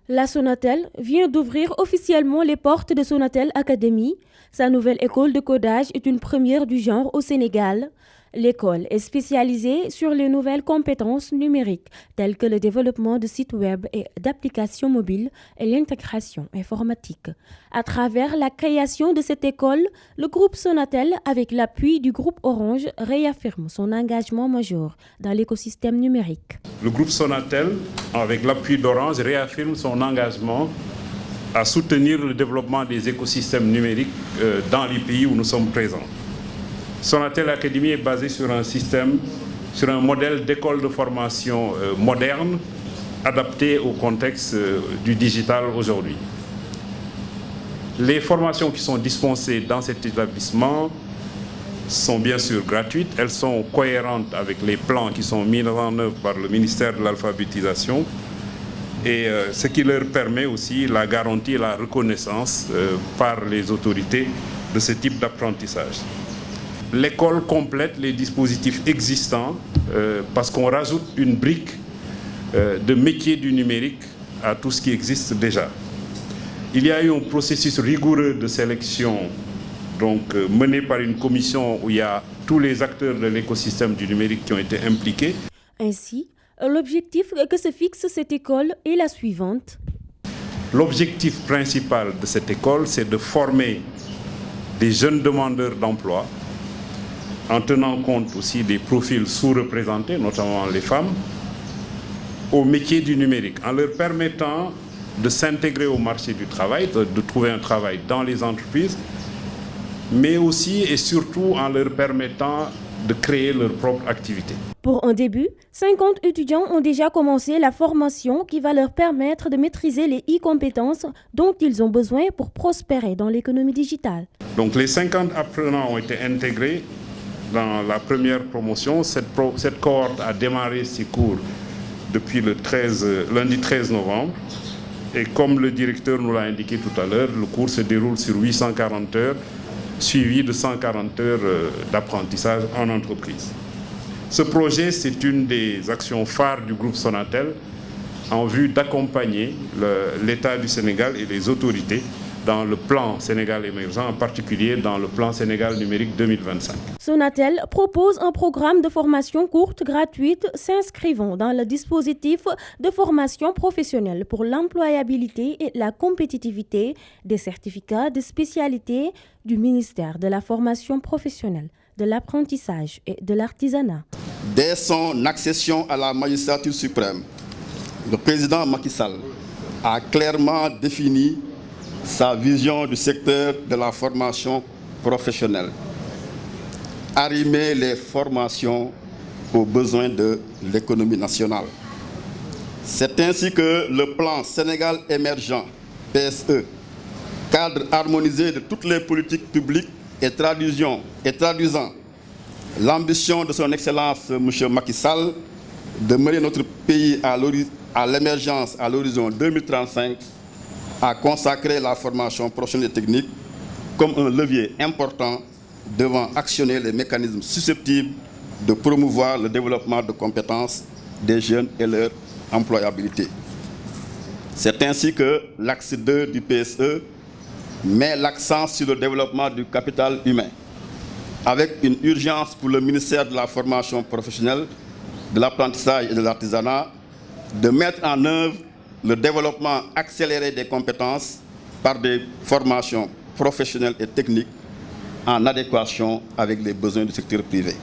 La Sonatel vient d'ouvrir officiellement les portes de Sonatel Academy. Sa nouvelle école de codage est une première du genre au Sénégal. L'école est spécialisée sur les nouvelles compétences numériques telles que le développement de sites web et d'applications mobiles et l'intégration informatique. À travers la création de cette école, le groupe Sonatel, avec l'appui du groupe Orange, réaffirme son engagement majeur dans l'écosystème numérique. Le groupe Sonatel, avec l'appui d'Orange, réaffirme son engagement à soutenir le développement des écosystèmes numériques dans les pays où nous sommes présents. Sonatel Academy est basé sur un modèle d'école de formation moderne, adapté au contexte du digital aujourd'hui. Les formations qui sont dispensées dans cet établissement sont bien sûr gratuites, elles sont cohérentes avec les plans qui sont mis en œuvre par le ministère de l'Alphabétisation et ce qui leur permet aussi la garantie et la reconnaissance par les autorités de ce type d'apprentissage. L'école complète les dispositifs existants parce qu'on rajoute une brique de métier du numérique à tout ce qui existe déjà. Il y a eu un processus rigoureux de sélection mené par une commission où il y a tous les acteurs de l'écosystème du numérique qui ont été impliqués. Ainsi, l'objectif que se fixe cette école est la suivante. L'objectif principal de cette école, c'est de former des jeunes demandeurs d'emploi en tenant compte aussi des profils sous-représentés, notamment les femmes, au métier du numérique, en leur permettant de s'intégrer au marché du travail, de trouver un travail dans les entreprises, mais aussi et surtout en leur permettant de créer leur propre activité. Pour un début, 50 étudiants ont déjà commencé la formation qui va leur permettre de maîtriser les e-compétences dont ils ont besoin pour prospérer dans l'économie digitale. Donc les 50 apprenants ont été intégrés dans la première promotion. Cette cohorte a démarré ses cours depuis le lundi 13 novembre. Et comme le directeur nous l'a indiqué tout à l'heure, le cours se déroule sur 840 heures, suivi de 140 heures d'apprentissage en entreprise. Ce projet, c'est une des actions phares du groupe Sonatel en vue d'accompagner l'État du Sénégal et les autorités dans le plan Sénégal émergent, en particulier dans le plan Sénégal numérique 2025. Sonatel propose un programme de formation courte gratuite s'inscrivant dans le dispositif de formation professionnelle pour l'employabilité et la compétitivité des certificats de spécialité du ministère de la formation professionnelle, de l'apprentissage et de l'artisanat. Dès son accession à la magistrature suprême, le président Macky Sall a clairement défini sa vision du secteur de la formation professionnelle. Arrimer les formations aux besoins de l'économie nationale. C'est ainsi que le plan Sénégal émergent, PSE, cadre harmonisé de toutes les politiques publiques et traduisant l'ambition de son Excellence M. Macky Sall de mener notre pays à l'émergence à l'horizon 2035, a consacré la formation professionnelle et technique comme un levier important devant actionner les mécanismes susceptibles de promouvoir le développement de compétences des jeunes et leur employabilité. C'est ainsi que l'axe 2 du PSE met l'accent sur le développement du capital humain, avec une urgence pour le ministère de la formation professionnelle, de l'apprentissage et de l'artisanat, de mettre en œuvre le développement accéléré des compétences par des formations professionnelles et techniques en adéquation avec les besoins du secteur privé.